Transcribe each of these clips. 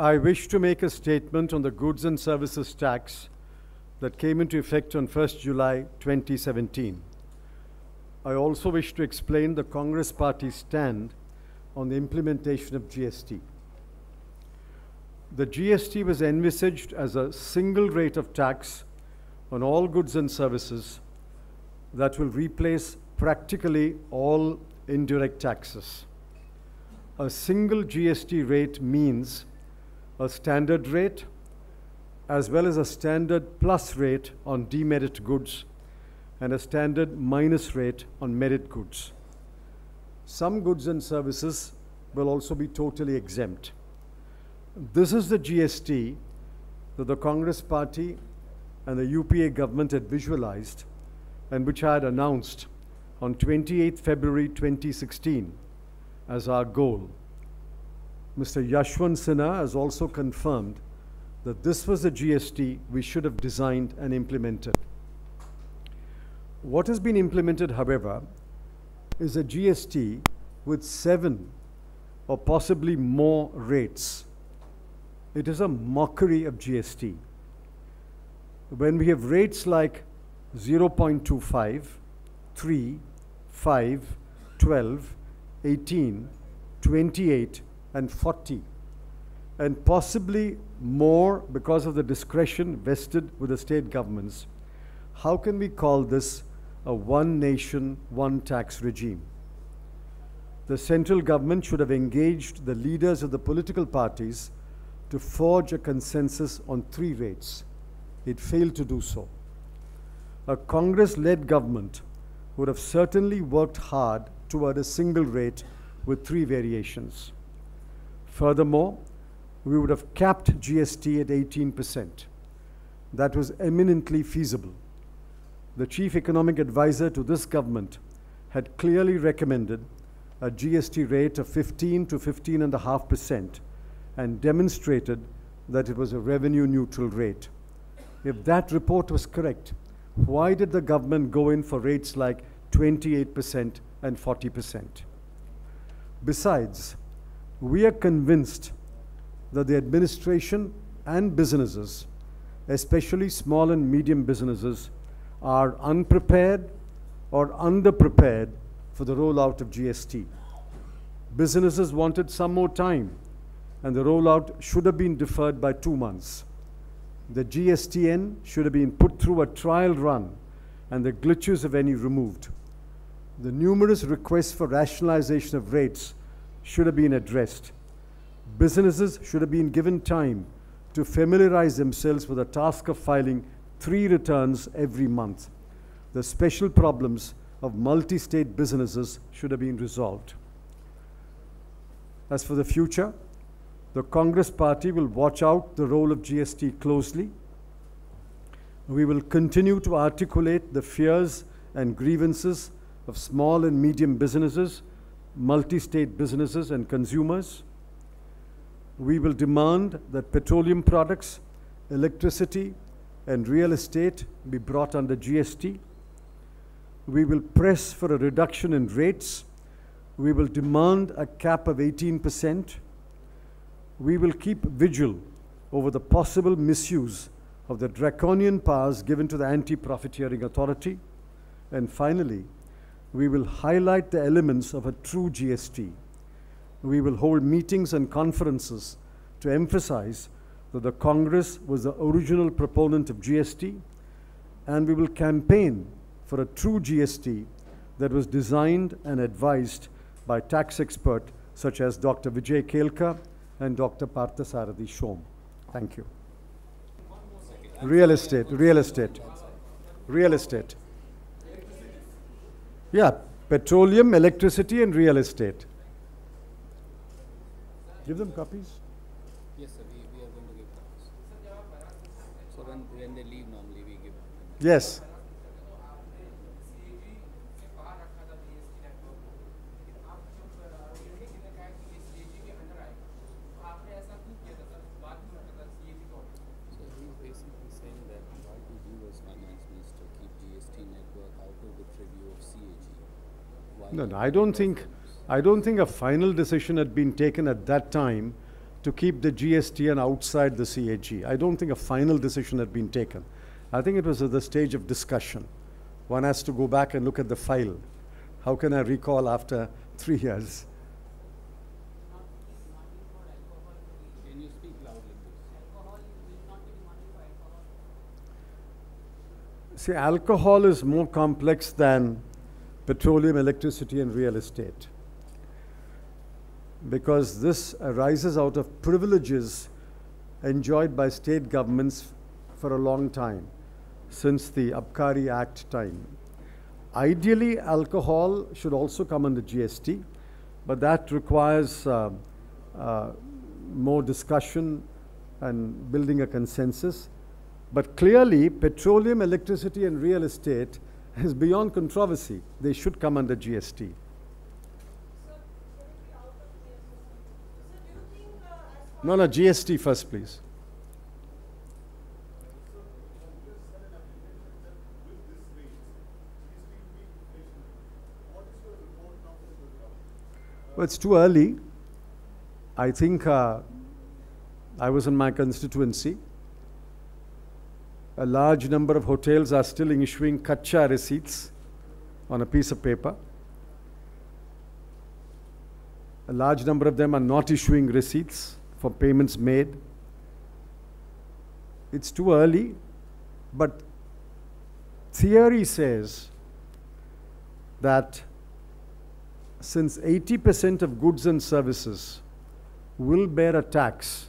I wish to make a statement on the goods and services tax that came into effect on 1st July 2017. I also wish to explain the Congress Party's stand on the implementation of GST. The GST was envisaged as a single rate of tax on all goods and services that will replace practically all indirect taxes. A single GST rate means a standard rate as well as a standard plus rate on demerit goods and a standard minus rate on merit goods. Some goods and services will also be totally exempt. This is the GST that the Congress Party and the UPA government had visualized and which I had announced on 28th February 2016 as our goal. Mr. Yashwant Sinha has also confirmed that this was the GST we should have designed and implemented. What has been implemented, however, is a GST with 7 or possibly more rates. It is a mockery of GST. When we have rates like 0.25, 3, 5, 12, 18, 28, and 40, and possibly more because of the discretion vested with the state governments, how can we call this a one nation, one tax regime? The central government should have engaged the leaders of the political parties to forge a consensus on 3 rates. It failed to do so. A Congress-led government would have certainly worked hard toward a single rate with 3 variations. Furthermore, we would have capped GST at 18%. That was eminently feasible. The chief economic advisor to this government had clearly recommended a GST rate of 15 to 15.5% and demonstrated that it was a revenue neutral rate. If that report was correct, why did the government go in for rates like 28% and 40%? Besides, we are convinced that the administration and businesses, especially small and medium businesses, are unprepared or underprepared for the rollout of GST. Businesses wanted some more time, and the rollout should have been deferred by 2 months. The GSTN should have been put through a trial run and the glitches of any removed. The numerous requests for rationalization of rates should have been addressed. Businesses should have been given time to familiarize themselves with the task of filing 3 returns every month. The special problems of multi-state businesses should have been resolved. As for the future, the Congress Party will watch out the role of GST closely. We will continue to articulate the fears and grievances of small and medium businesses, multi-state businesses, and consumers. We will demand that petroleum products, electricity, and real estate be brought under GST. We will press for a reduction in rates. We will demand a cap of 18%. We will keep vigil over the possible misuse of the draconian powers given to the Anti-Profiteering Authority. And finally, we will highlight the elements of a true GST. We will hold meetings and conferences to emphasize that the Congress was the original proponent of GST, and we will campaign for a true GST that was designed and advised by tax experts such as Dr. Vijay Kelkar and Dr. Parthasarathi Shom. Thank you. Real estate. Yeah, petroleum, electricity, and real estate. Give them copies. Yes, sir, we are going to give copies. So when they leave, normally we give them. Yes. No, I don't think a final decision had been taken at that time to keep the GSTN outside the CAG. I don't think a final decision had been taken. I think it was at the stage of discussion. One has to go back and look at the file. How can I recall after 3 years? Can you speak loudly, please? See, alcohol is more complex than petroleum, electricity, and real estate, because this arises out of privileges enjoyed by state governments for a long time, since the Abkari Act time. Ideally, alcohol should also come under GST, but that requires more discussion and building a consensus. But clearly, petroleum, electricity, and real estate is beyond controversy. They should come under GST. No, GST first, please. Well, it's too early. I think I was in my constituency. A large number of hotels are still issuing kacha receipts on a piece of paper. A large number of them are not issuing receipts for payments made. It's too early, but theory says that since 80% of goods and services will bear a tax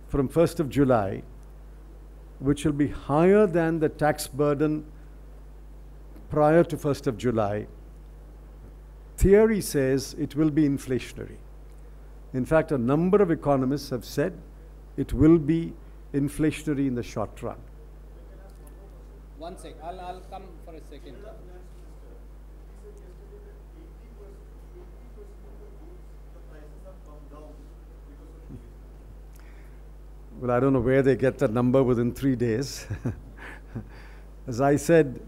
from 1st of July, which will be higher than the tax burden prior to 1st of July, theory says it will be inflationary. In fact, a number of economists have said it will be inflationary in the short run. One sec, I'll come for a second. Well, I don't know where they get that number within 3 days. As I said,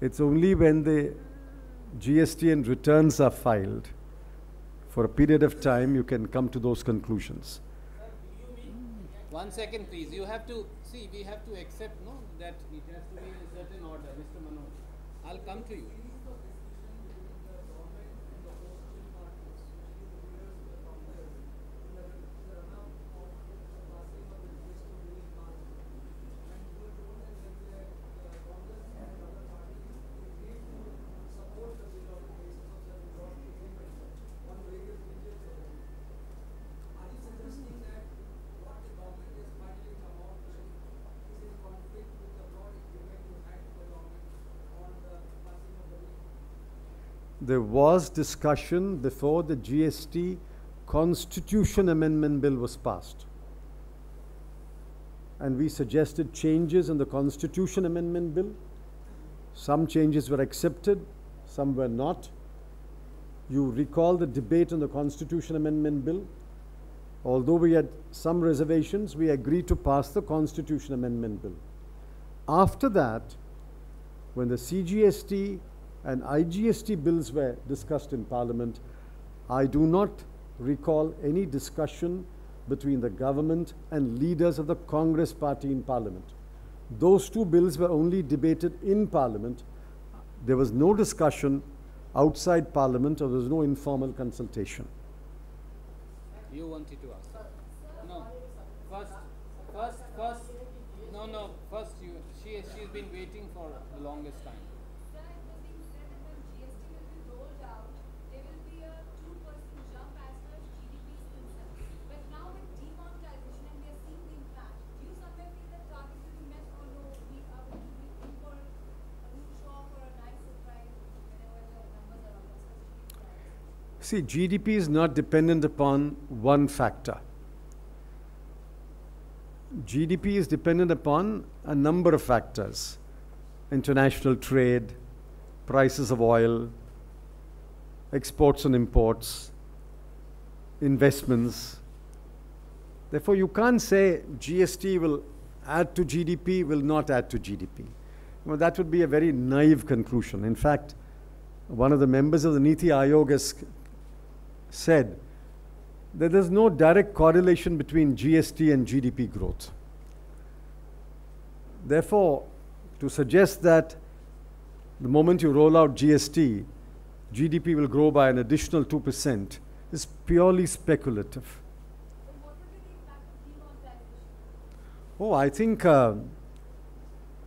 it's only when the GST and returns are filed for a period of time you can come to those conclusions. 1 second, please. You have to see. We have to accept, no, that it has to be in a certain order, Mr. Manoj. I'll come to you. There was discussion before the GST Constitution Amendment Bill was passed. And we suggested changes in the Constitution Amendment Bill. Some changes were accepted, some were not. You recall the debate on the Constitution Amendment Bill. Although we had some reservations, we agreed to pass the Constitution Amendment Bill. After that, when the CGST and IGST bills were discussed in Parliament, I do not recall any discussion between the government and leaders of the Congress party in Parliament. Those two bills were only debated in Parliament. There was no discussion outside Parliament, or there was no informal consultation. You wanted to ask? No. First, she's been waiting for the longest time. See, GDP is not dependent upon one factor. GDP is dependent upon a number of factors: international trade, prices of oil, exports and imports, investments. Therefore, you can't say GST will add to GDP, will not add to GDP. Well, that would be a very naive conclusion. In fact, one of the members of the Niti Aayog has said that there's no direct correlation between GST and GDP growth. Therefore, to suggest that the moment you roll out GST, GDP will grow by an additional 2% is purely speculative. So what would be the impact of demonetization? Oh, I think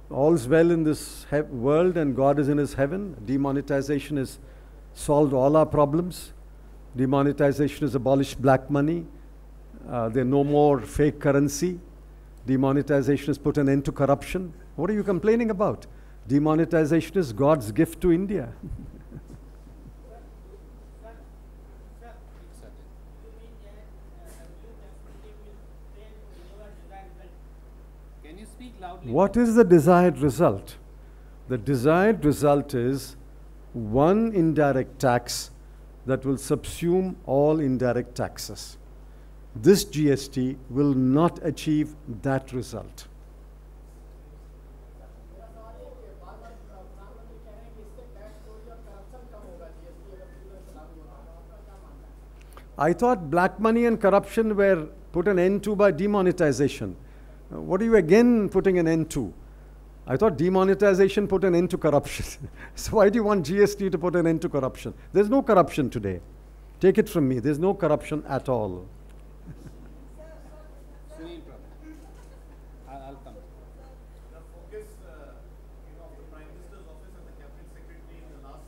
all's well in this world and God is in his heaven. Demonetization has solved all our problems. Demonetization has abolished black money. There's no more fake currency. Demonetization has put an end to corruption. What are you complaining about? Demonetization is God's gift to India. Can you speak loudly? What is the desired result? The desired result is one indirect tax that will subsume all indirect taxes. This GST will not achieve that result. I thought black money and corruption were put an end to by demonetization. What are you again putting an end to? I thought demonetization put an end to corruption. So why do you want GST to put an end to corruption? There's no corruption today. Take it from me. There's no corruption at all. Sunil Prabhu. I'll come. The focus of the Prime Minister's office and the Cabinet Secretary in the last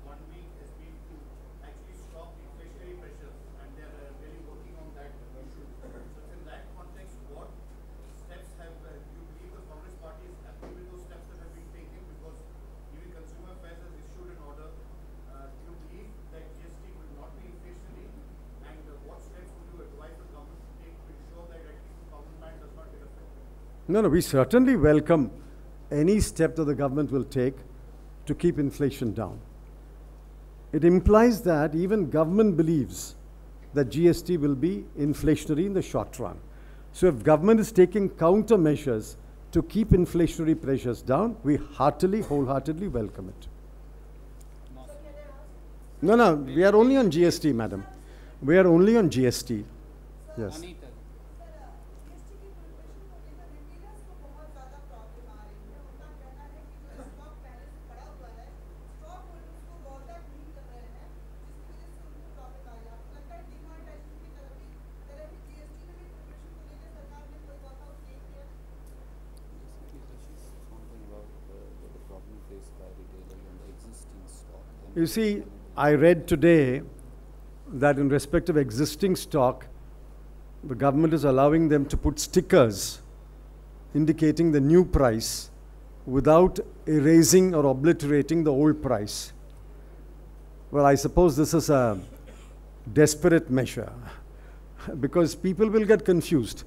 1 week has been to actually stop inflationary pressures, and they are really working on that issue. So in that context, what steps have you believe the Congress Party is happy with those steps that have been taken? Because even Consumer Affairs has issued an order. Do you believe that GST will not be inflationary? And what steps would you advise the government to take to ensure that at least the common man does not get affected? No, we certainly welcome any step that the government will take to keep inflation down. It implies that even government believes that GST will be inflationary in the short run. So if government is taking countermeasures to keep inflationary pressures down, we wholeheartedly welcome it. No, we are only on GST, madam. We are only on GST. Yes. Anita. You see, I read today that in respect of existing stock, the government is allowing them to put stickers indicating the new price without erasing or obliterating the old price. Well, I suppose this is a desperate measure because people will get confused.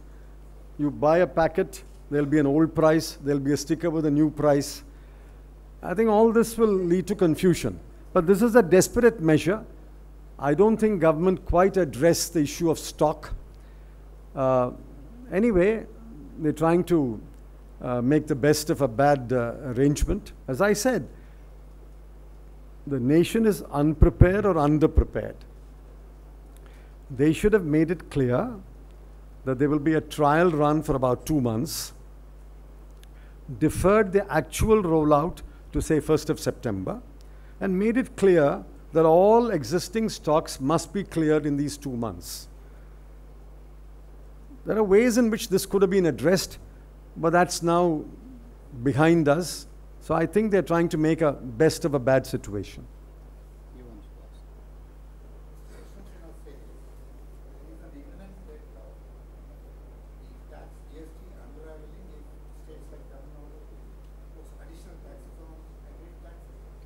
You buy a packet, there'll be an old price, there'll be a sticker with a new price. I think all this will lead to confusion. But this is a desperate measure. I don't think government quite addressed the issue of stock. Anyway, they're trying to make the best of a bad arrangement. As I said, the nation is unprepared or underprepared. They should have made it clear that there will be a trial run for about 2 months, deferred the actual rollout to say 1st of September, and made it clear that all existing stocks must be cleared in these 2 months. There are ways in which this could have been addressed, but that's now behind us. So I think they're trying to make a best of a bad situation. You want to ask?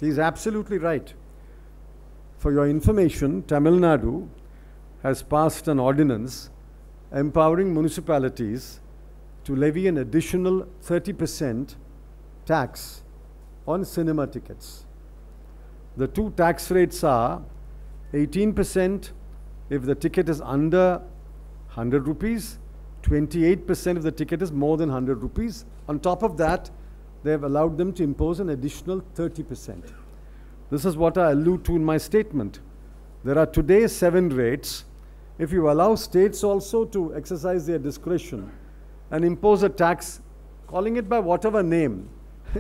He's absolutely right. For your information, Tamil Nadu has passed an ordinance empowering municipalities to levy an additional 30% tax on cinema tickets. The two tax rates are 18% if the ticket is under 100 rupees, 28% if the ticket is more than 100 rupees. On top of that, they have allowed them to impose an additional 30%. This is what I allude to in my statement. There are today 7 rates. If you allow states also to exercise their discretion and impose a tax, calling it by whatever name,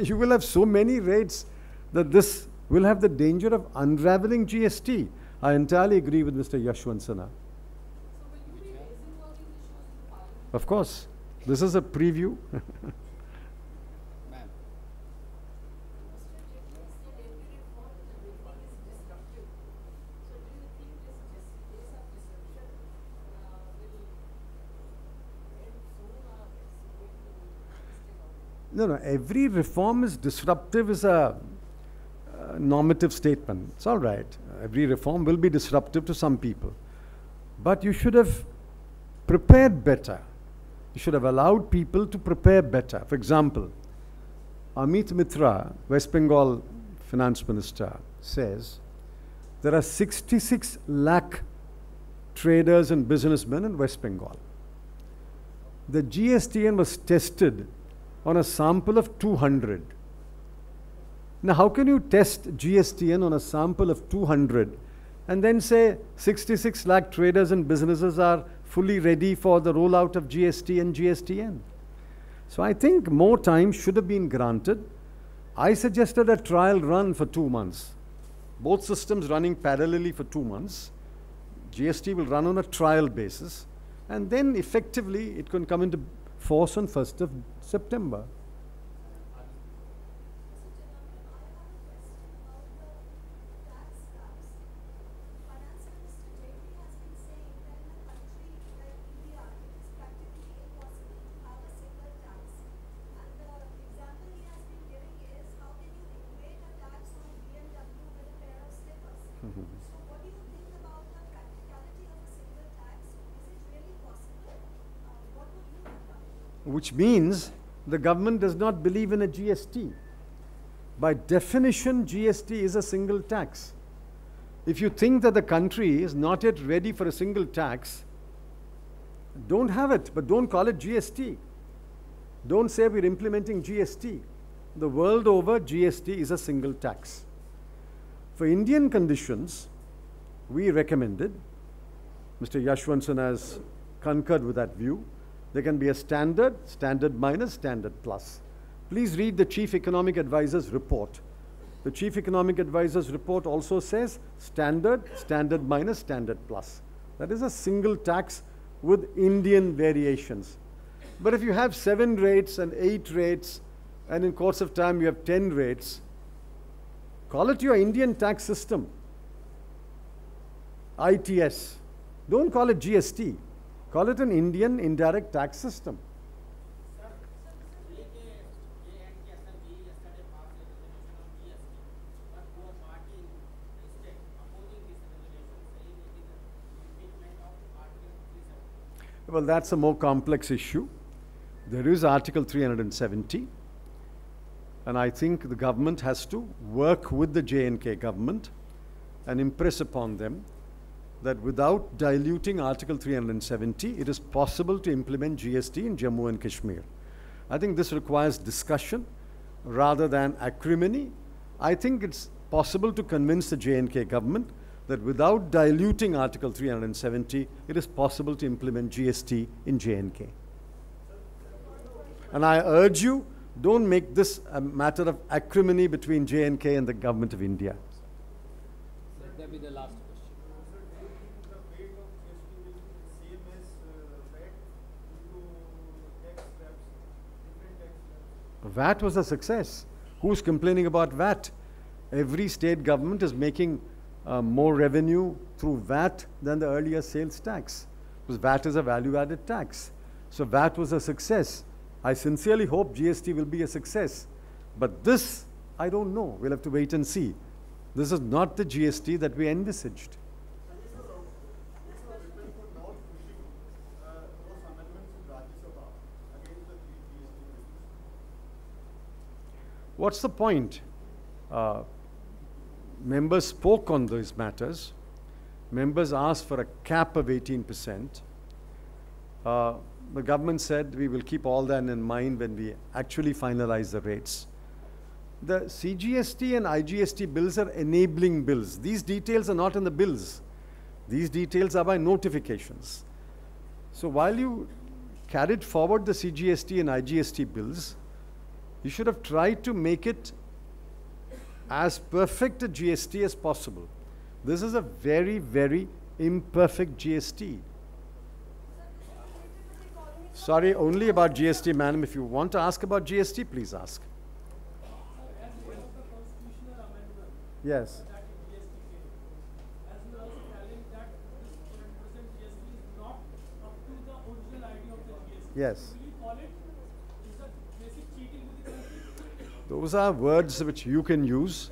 you will have so many rates that this will have the danger of unraveling GST. I entirely agree with Mr. Yashwant Sinha. So will you be raising all these issues in the parliament? Of course, this is a preview. Ma'am. Mr. Jaitley said every reform in the beginning is disruptive. So do you think this pace of disruption will end soon or it's going to stay on? No, every reform is disruptive is a normative statement. It's all right. Every reform will be disruptive to some people. But you should have prepared better. You should have allowed people to prepare better. For example, Amit Mitra, West Bengal finance minister, says there are 66 lakh traders and businessmen in West Bengal. The GSTN was tested on a sample of 200. Now, how can you test GSTN on a sample of 200 and then say 66 lakh traders and businesses are fully ready for the rollout of GST and GSTN? So I think more time should have been granted. I suggested a trial run for 2 months. Both systems running parallelly for 2 months. GST will run on a trial basis, and then effectively it can come into force on 1st of September. So what do you think about the practicality of a single tax? Is it really possible? What would you have done? Which means the government does not believe in a GST. By definition, GST is a single tax. If you think that the country is not yet ready for a single tax, don't have it, but don't call it GST. Don't say we're implementing GST. The world over, GST is a single tax. For Indian conditions, we recommended, Mr. Yashwant Sinha has concurred with that view, there can be a standard, standard minus, standard plus. Please read the Chief Economic Advisor's report. The Chief Economic Advisor's report also says standard, standard minus, standard plus. That is a single tax with Indian variations. But if you have 7 rates and 8 rates, and in course of time you have 10 rates, call it your Indian tax system, ITS. Don't call it GST. Call it an Indian indirect tax system. Well, that's a more complex issue. There is Article 370, and I think the government has to work with the J&K government and impress upon them that without diluting Article 370, it is possible to implement GST in Jammu and Kashmir. I think this requires discussion rather than acrimony. I think it's possible to convince the J&K government that without diluting Article 370, it is possible to implement GST in J&K. And I urge you, don't make this a matter of acrimony between J&K and the government of India. Let that be the last question. The weight of GST will be the same as VAT due to tax slabs, different tax slabs? VAT was a success. Who's complaining about VAT? Every state government is making more revenue through VAT than the earlier sales tax, because VAT is a value-added tax. So VAT was a success. I sincerely hope GST will be a success. But this, I don't know. We'll have to wait and see. This is not the GST that we envisaged. What's the point? Members spoke on those matters. Members asked for a cap of 18%. The government said we will keep all that in mind when we actually finalize the rates. The CGST and IGST bills are enabling bills. These details are not in the bills. These details are by notifications. So while you carried forward the CGST and IGST bills, you should have tried to make it as perfect a GST as possible. This is a very, very imperfect GST. Sorry, only about GST, madam. If you want to ask about GST, please ask. Yes. Yes. Those are words which you can use.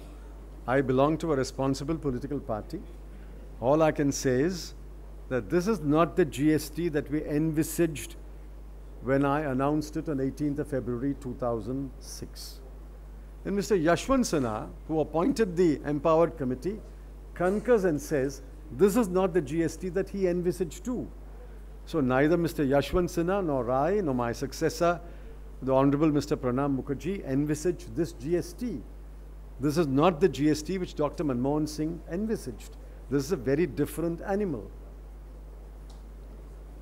I belong to a responsible political party. All I can say is that this is not the GST that we envisaged when I announced it on 18th of February 2006. And Mr. Yashwant Sinha, who appointed the Empowered Committee, concurs and says this is not the GST that he envisaged too. So neither Mr. Yashwant Sinha nor I nor my successor, the Honorable Mr. Pranab Mukherjee, envisaged this GST. This is not the GST which Dr. Manmohan Singh envisaged. This is a very different animal.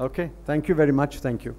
Okay, thank you very much. Thank you.